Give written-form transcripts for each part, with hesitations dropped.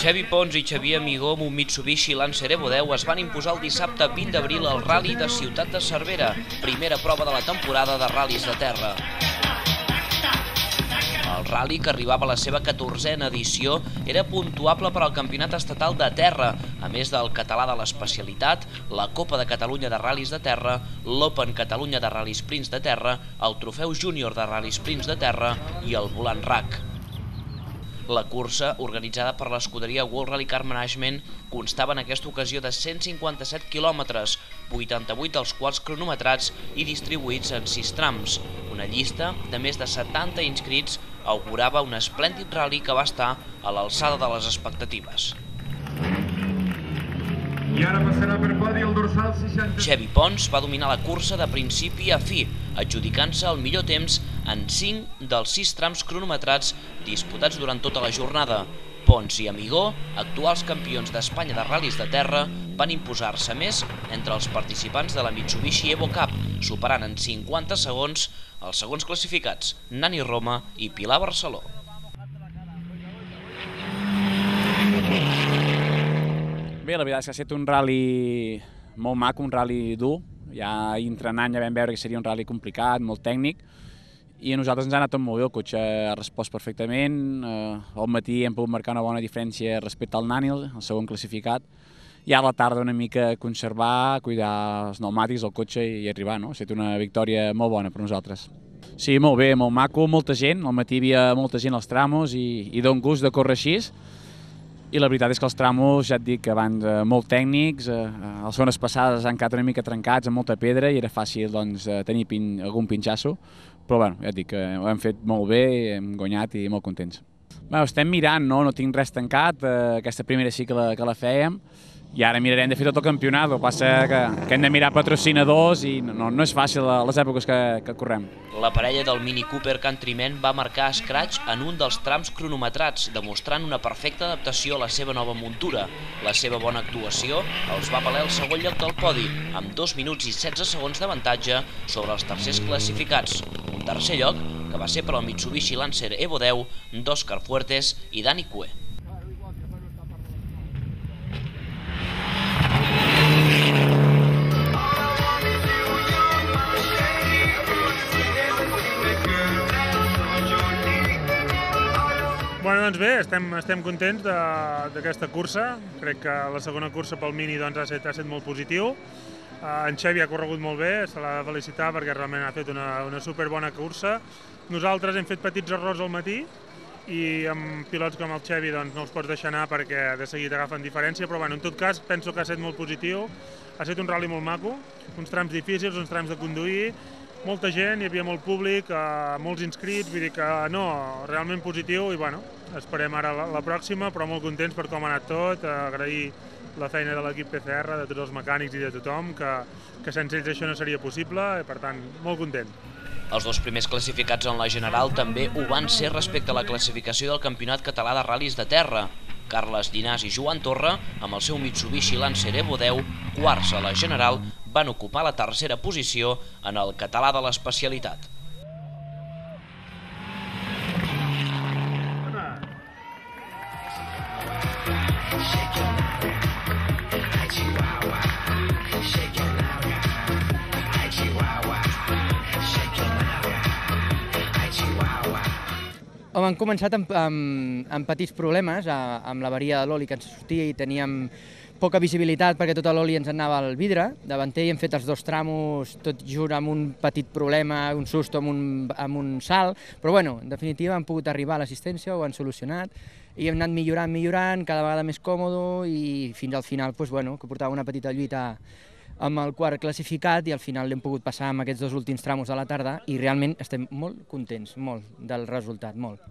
Xevi Pons i Xavier Amigó amb un Mitsubishi Lancer Evo 10 es van imposar el dissabte 20 d'abril al Rally de Ciutat de Cervera, primera prova de la temporada de ral·lis de terra. El rally, que arribava a la seva 14a edició, era puntuable per al Campionat Estatal de Terra, a més del Català de l'Especialitat, la Copa de Catalunya de Ral·lis de Terra, l'Open Catalunya de Ral·lis Sprints de Terra, el Trofeu Júnior de Ral·lis Sprints de Terra i el Volant RAC. La cursa, organitzada per l'escuderia World Rally Car Management, constava en aquesta ocasió de 157 quilòmetres, 88 dels quals cronometrats i distribuïts en 6 trams. Una llista de més de 70 inscrits augurava un esplèndid rally que va estar a l'alçada de les expectatives. I ara passarà per podi el dorsal 60. Xevi Pons va dominar la cursa de principi a fi, adjudicant-se el millor temps en 5 dels 6 trams cronometrats disputats durant tota la jornada. Pons i Amigó, actuals campions d'Espanya de ral·lis de terra, van imposar-se més entre els participants de la Mitsubishi Evo Cup, superant en 50 segons els segons classificats, Nani Roma i Pilar Barceló. Bé, la veritat és que ha estat un rally molt maco, un rally dur. Ja entrenant ja vam veure que seria un rally complicat, molt tècnic, i a nosaltres ens ha anat tot molt bé, el cotxe ha respost perfectament. Al matí hem pogut marcar una bona diferència respecte al Nani, el segon classificat, i a la tarda una mica conservar, cuidar els pneumàtics, el cotxe i arribar, no? Ha estat una victòria molt bona per nosaltres. Sí, molt bé, molt maco, molta gent, al matí hi havia molta gent als tramos i d'un gust de córrer així. I la veritat és que els tramos, ja et dic, abans molt tècnics, les zones passades han quedat una mica trencats amb molta pedra i era fàcil tenir algun pinxasso, però bueno, ja et dic, ho hem fet molt bé, hem guanyat i molt contents. Estem mirant, no tinc res tancat, aquesta primera sí que la fèiem, i ara mirarem de fer tot el campionat, el que passa que hem de mirar patrocinadors i no és fàcil les èpoques que correm. La parella del Mini Cooper Countryman va marcar scratch en un dels trams cronometrats, demostrant una perfecta adaptació a la seva nova muntura. La seva bona actuació els va valer el segon lloc del podi, amb 2 minuts i 16 segons d'avantatge sobre els tercers classificats. Un tercer lloc que va ser per al Mitsubishi Lancer Evo 10 d'Òscar Fuertes i Dani Cue. Doncs bé, estem contents d'aquesta cursa. Crec que la segona cursa pel Mini ha estat molt positiu. En Xevi ha corregut molt bé, se l'ha de felicitar perquè realment ha fet una superbona cursa. Nosaltres hem fet petits errors al matí i amb pilots com el Xevi no els pots deixar anar perquè de seguida agafen diferència, però en tot cas penso que ha estat molt positiu. Ha estat un rally molt maco, uns trams difícils, uns trams de conduir, molta gent, hi havia molt públic, molts inscrits, vull dir que no, realment positiu i esperem ara la pròxima, però molt contents per com ha anat tot, agrair la feina de l'equip PCR, de tots els mecànics i de tothom, que sense ells això no seria possible, i per tant, molt content. Els dos primers classificats en la general també ho van ser respecte a la classificació del Campionat Català de Ral·lis de Terra. Carles Llinàs i Joan Torra, amb el seu Mitsubishi Lancer Evo 10, quarts a la general, van ocupar la tercera posició en el Català de l'Especialitat. Hem començat amb petits problemes, amb l'avaria de l'oli que ens sortia i teníem poca visibilitat perquè tota l'oli ens anava al vidre davanter i hem fet els dos tramos tot junt amb un petit problema, un susto amb un salt, però bueno, en definitiva hem pogut arribar a l'assistència, ho han solucionat i hem anat millorant, cada vegada més còmode i fins al final que portava una petita lluita amb el quart classificat i al final l'hem pogut passar amb aquests dos últims tramos de la tarda i realment estem molt contents, molt, del resultat, molt.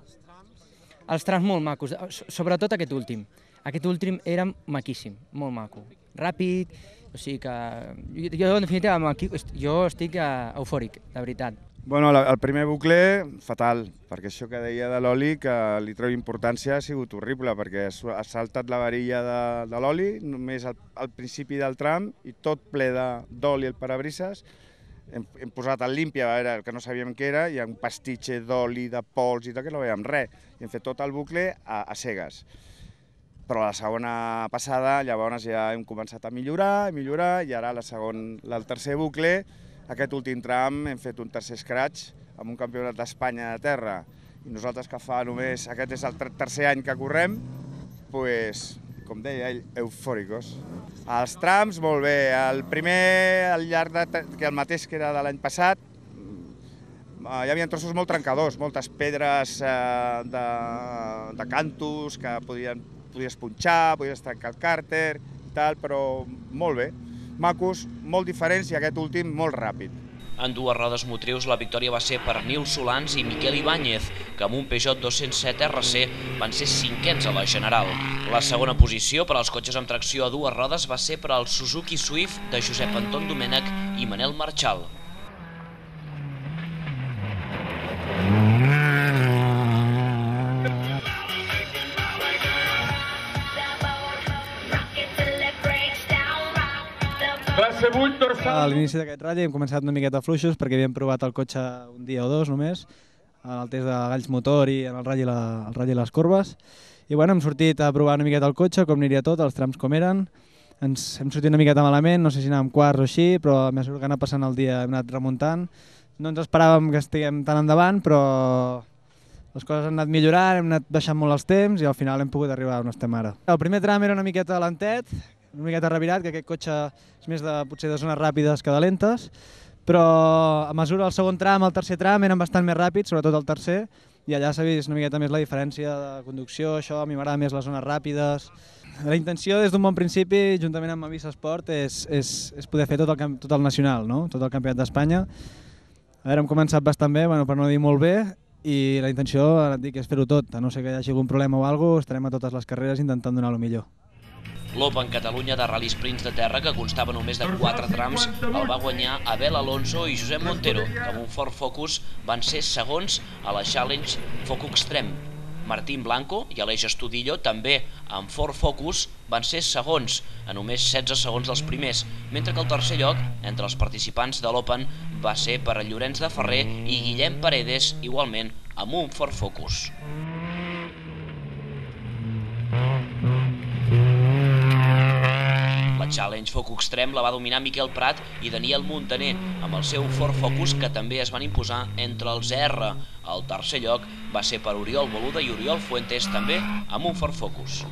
Els trams molt macos, sobretot aquest últim. Aquest últim era maquíssim, molt maco, ràpid, o sigui que jo en definitiva jo estic eufòric, de veritat. Bueno, el primer bucle, fatal, perquè això que deia de l'oli, que li treu importància, ha sigut horrible, perquè ha saltat la varilla de l'oli, només al principi del tram, i tot ple d'oli al parabrises. Hem posat el límpia, que no sabíem què era, i un pastitxe d'oli, de pols i tal, que no veiem res. I hem fet tot el bucle a cegues. però la segona passada llavors ja hem començat a millorar, i ara el tercer bucle, aquest últim tram, hem fet un tercer scratch amb un campionat d'Espanya de terra, i nosaltres que fa només, aquest és el tercer any que correm, doncs, com deia ell, eufòricos. Els trams, molt bé, el primer, al llarg que el mateix que era de l'any passat, hi havia trossos molt trencadors, moltes pedres de cantos que podies punxar, podies trencar el càrter i tal, però molt bé. Macos, molt diferents, i aquest últim molt ràpid. En dues rodes motrius la victòria va ser per Nil Solans i Miquel Ibáñez, que amb un Peugeot 207 RC van ser cinquens a la general. La segona posició per als cotxes amb tracció a dues rodes va ser per al Suzuki Swift de Josep Anton Domènech i Manel Marchal. A l'inici d'aquest ratll hem començat una miqueta fluixos perquè havíem provat el cotxe un dia o dos només, en el test de galls motor i en el ratll i les corbes. I bueno, hem sortit a provar una miqueta el cotxe, com aniria tot, els trams com eren. Hem sortit una miqueta malament, no sé si anàvem quarts o així, però a mesura que anava passant el dia hem anat remuntant. No ens esperàvem que estiguem tan endavant, però les coses han anat millorant, hem anat baixant molt els temps i al final hem pogut arribar on estem ara. El primer tram era una miqueta lentet, una miqueta revirat, que aquest cotxe és més potser de zones ràpides que de lentes, però a mesura del segon tram, el tercer tram, eren bastant més ràpids, sobretot el tercer, i allà s'ha vist una miqueta més la diferència de conducció, això, a mi m'agrada més les zones ràpides. La intenció des d'un bon principi, juntament amb Avisa Sport, és poder fer tot el nacional, no? Tot el campionat d'Espanya. A veure, hem començat bastant bé, per no dir molt bé, i la intenció, ara et dic, és fer-ho tot. A no ser que hi hagi algun problema o alguna cosa, estarem a totes les carreres intentant donar el millor. L'Open Catalunya de Rally Sprints de terra, que constava només de 4 trams, el va guanyar Abel Alonso i Josep Montero, que amb un Ford Focus van ser segons a la Challenge Focus Extreme. Martín Blanco i Aleix Estudillo, també amb Ford Focus, van ser segons, a només 16 segons dels primers, mentre que el tercer lloc, entre els participants de l'Open, va ser per a Llorenç de Ferrer i Guillem Paredes, igualment amb un Ford Focus. La Challenge Focus Extreme la va dominar Miquel Prat i Daniel Montaner amb el seu Ford Focus, que també es van imposar entre els R. El tercer lloc va ser per Oriol Boluda i Oriol Fuentes, també amb un Ford Focus.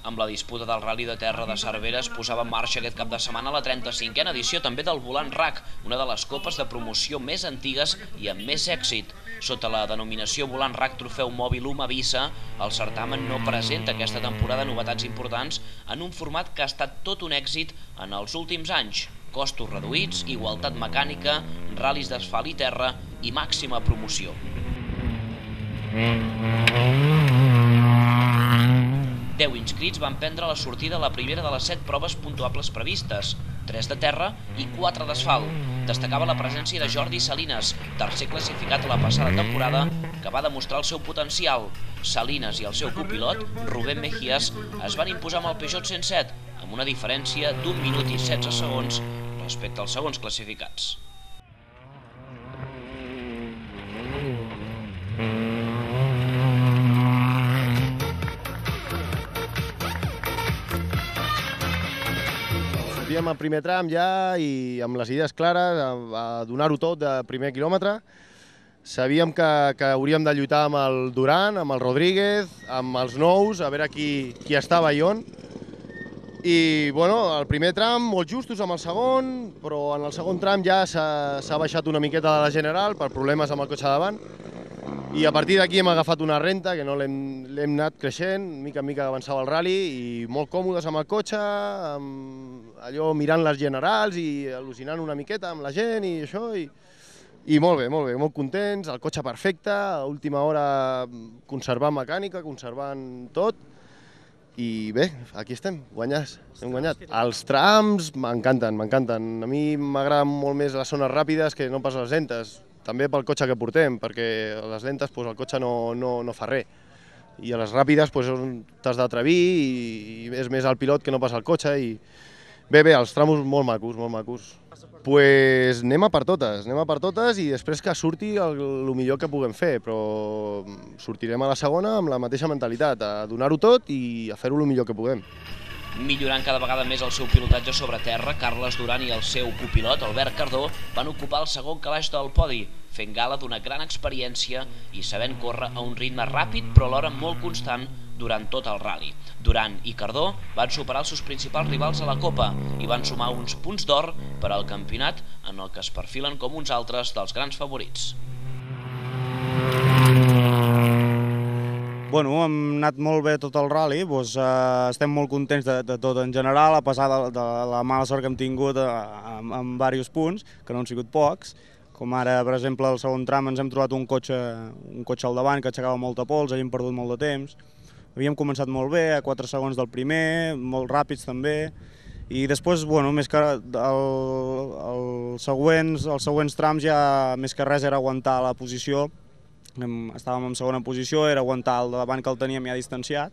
Amb la disputa del Rally de Terra de Cervera es posava en marxa aquest cap de setmana la 35a edició també del Volant RAC, una de les copes de promoció més antigues i amb més èxit. Sota la denominació Volant RAC Trofeu Mòbil Avisa, el certamen no presenta aquesta temporada novetats importants en un format que ha estat tot un èxit en els últims anys. Costos reduïts, igualtat mecànica, ral·lis d'asfalt i terra i màxima promoció. 10 inscrits van prendre la sortida a la primera de les 7 proves puntuables previstes, 3 de terra i 4 d'asfalt. Destacava la presència de Jordi Salinas, tercer classificat a la passada temporada, que va demostrar el seu potencial. Salinas i el seu copilot, Rubén Mejías, es van imposar amb el Peugeot 107, amb una diferència d'1 minut i 16 segons respecte als segons classificats. Sortíem al primer tram ja i amb les idees clares, a donar-ho tot de primer quilòmetre. Sabíem que hauríem de lluitar amb el Duran, amb el Rodríguez, amb els nous, a veure qui estava i on. I bueno, el primer tram molt justos amb el segon, però en el segon tram ja s'ha baixat una miqueta de la general per problemes amb el cotxe davant. I a partir d'aquí hem agafat una renta que no l'hem anat creixent, mica en mica avançava el rally, i molt còmodes amb el cotxe, allò mirant les generals i al·lucinant una miqueta amb la gent i això, i molt bé, molt contents, el cotxe perfecte, a última hora conservant mecànica, conservant tot, i bé, aquí estem, guanyats, hem guanyat. Els trams m'encanten. A mi m'agraden molt més les zones ràpides que no pas les lentes, també pel cotxe que portem, perquè a les lentes el cotxe no fa res. I a les ràpides t'has d'atrevir i és més el pilot que no pas el cotxe. I Bé, els tramos molt macos, molt macos. Pues anem a per totes i després que surti el millor que puguem fer, però sortirem a la segona amb la mateixa mentalitat, a donar-ho tot i a fer-ho el millor que puguem. Millorant cada vegada més el seu pilotatge sobre terra, Carles Duran i el seu copilot, Albert Cardó, van ocupar el segon calaix del podi, fent gala d'una gran experiència i sabent córrer a un ritme ràpid però alhora molt constant durant tot el rally. Duran i Cardó van superar els seus principals rivals a la Copa i van sumar uns punts d'or per al campionat en el que es perfilen com uns altres dels grans favorits. Bueno, hem anat molt bé tot el rally, estem molt contents de tot en general, a pesar de la mala sort que hem tingut amb diversos punts, que no han sigut pocs, com ara, per exemple, al segon tram ens hem trobat un cotxe al davant que aixecava molta pols, havíem perdut molt de temps. Havíem començat molt bé, a 4 segons del primer, molt ràpids també, i després, més que els següents trams ja més que res era aguantar la posició. Estàvem en segona posició, era aguantar el de davant que el teníem ja distanciat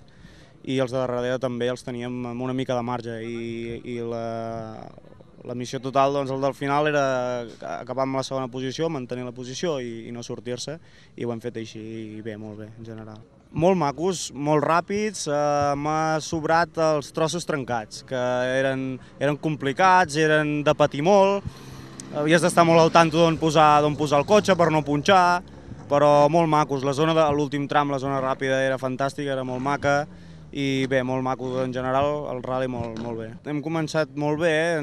i els de darrere també els teníem amb una mica de marge i la missió total, el del final era acabar amb la segona posició, mantenir la posició i no sortir-se i ho hem fet així i bé, molt bé en general. Molt macos, molt ràpids, m'ha sobrat els trossos trencats, que eren complicats, eren de patir molt, havies d'estar molt al tanto d'on posar el cotxe per no punxar, però molt macos. La zona de l'últim tram, la zona ràpida, era fantàstica, era molt maca i bé, molt maco en general, el rally molt bé. Hem començat molt bé,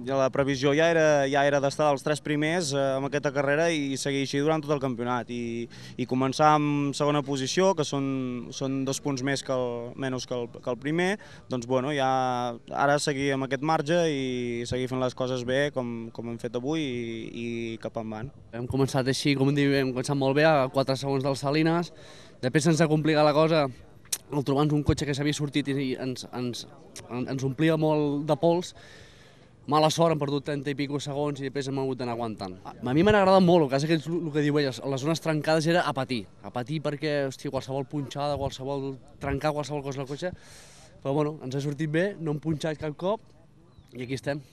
la previsió ja era d'estar dels 3 primers en aquesta carrera i seguir així durant tot el campionat i començar amb segona posició, que són 2 punts menys que el primer, doncs ja ara seguir amb aquest marge i seguir fent les coses bé com hem fet avui i cap endavant. Hem començat així, com diu, hem començat molt bé, a 4 segons del Salines, després se'ns ha complicat la cosa al trobar-nos un cotxe que s'havia sortit i ens omplia molt de pols. Mala sort, hem perdut 30 i pico segons i després hem hagut d'anar aguantant. A mi m'ha agradat molt, el cas és el que diu ella, les zones trencades era a patir perquè, hòstia, qualsevol punxada, trencar qualsevol cosa del cotxe, però ens ha sortit bé, no hem punxat cap cop i aquí estem.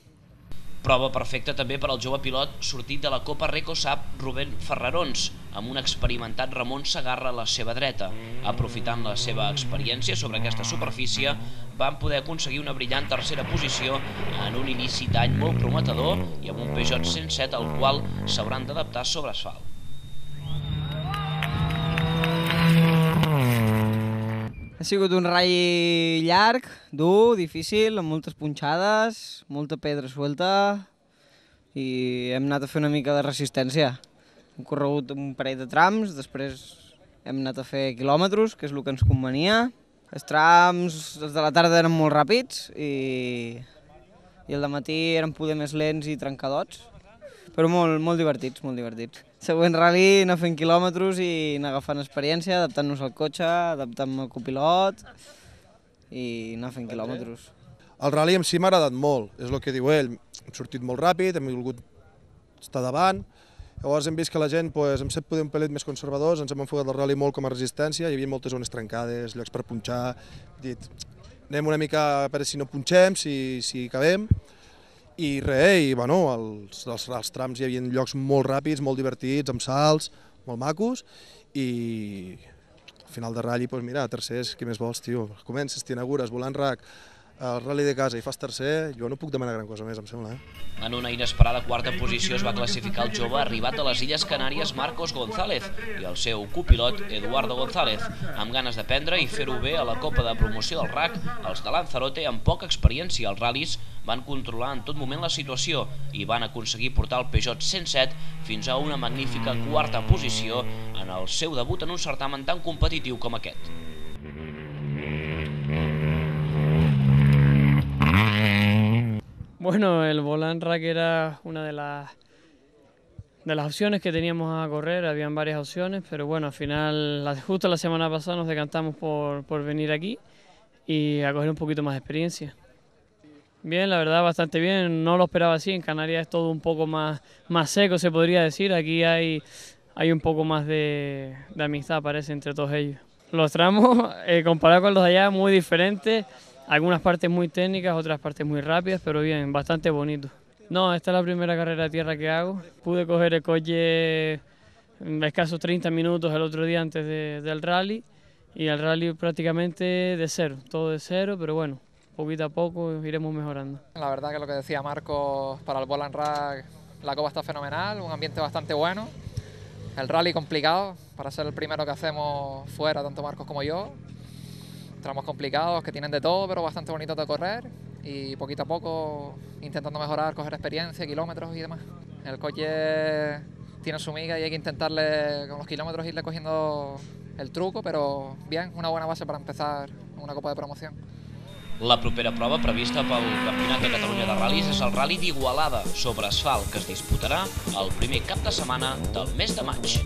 Prova perfecta també per al jove pilot sortit de la Copa RecoSap Rubén Ferrarons, amb un experimentat Ramon Segarra a la seva dreta. Aprofitant la seva experiència sobre aquesta superfície, van poder aconseguir una brillant tercera posició en un inici d'any molt prometedor i amb un Peugeot 107 al qual s'hauran d'adaptar sobre asfalt. Ha sigut un ratll llarg, dur, difícil, amb moltes punxades, molta pedra suelta i hem anat a fer una mica de resistència. Hem corregut un parell de trams, després hem anat a fer quilòmetres, que és el que ens convenia. Els trams, els de la tarda eren molt ràpids i el de matí eren poder més lents i trencadots, però molt divertits, molt divertits. Següent rally, anar fent quilòmetres i anar agafant experiència, adaptant-nos al cotxe, adaptant-me al copilot i anar fent quilòmetres. El rally en si m'ha agradat molt, és el que diu ell. Hem sortit molt ràpid, hem volgut estar davant, llavors hem vist que la gent hem set poder un pelet més conservadors, ens hem enfocat el rally molt com a resistència, hi havia moltes zones trencades, llocs per punxar, dit, anem una mica a veure si no punxem, si acabem, i res, els trams hi havia llocs molt ràpids, molt divertits, amb salts, molt macos, i al final de ratll, mira, tercers, què més vols, tio? Comences, t'inaugures, volant RAC, el rally de casa i fas tercer, jo no puc demanar gran cosa més, em sembla. En una inesperada quarta posició es va classificar el jove arribat a les Illes Canàries Marcos González i el seu copilot Eduardo González. Amb ganes d'aprendre i fer-ho bé a la Copa de Promoció del RAC, els de Lanzarote, amb poca experiència als ral·lis, van controlar en tot moment la situació i van aconseguir portar el Peugeot 107 fins a una magnífica quarta posició en el seu debut en un certamen tan competitiu com aquest. Bueno, el Volant RAC era una de las opciones que teníamos a correr, habían varias opciones, pero bueno, al final, justo la semana pasada nos decantamos por venir aquí y a coger un poquito más de experiencia. Bien, la verdad, bastante bien, no lo esperaba así, en Canarias es todo un poco más seco, se podría decir, aquí hay un poco más de amistad, parece, entre todos ellos. Los tramos, comparados con los de allá, muy diferentes. Algunas partes muy técnicas, otras partes muy rápidas, pero bien, bastante bonito. No, esta es la primera carrera de tierra que hago. Pude coger el coche en escasos 30 minutos el otro día antes del rally, y el rally prácticamente de cero, todo de cero, pero bueno, poquito a poco iremos mejorando. La verdad que lo que decía Marcos, para el Boland Rag la copa está fenomenal, un ambiente bastante bueno. El rally complicado, para ser el primero que hacemos fuera, tanto Marcos como yo. Tramos complicados que tienen de todo, pero bastante bonitos de correr, y poquito a poco intentando mejorar, coger experiencia, kilómetros y demás. El coche tiene su miga y hay que intentarle con los kilómetros irle cogiendo el truco, pero bien, una buena base para empezar una copa de promoción. La propera prova prevista pel Campionat de Catalunya de Ral·lis és el Rally d'Igualada sobre asfalt, que es disputarà el primer cap de setmana del mes de maig.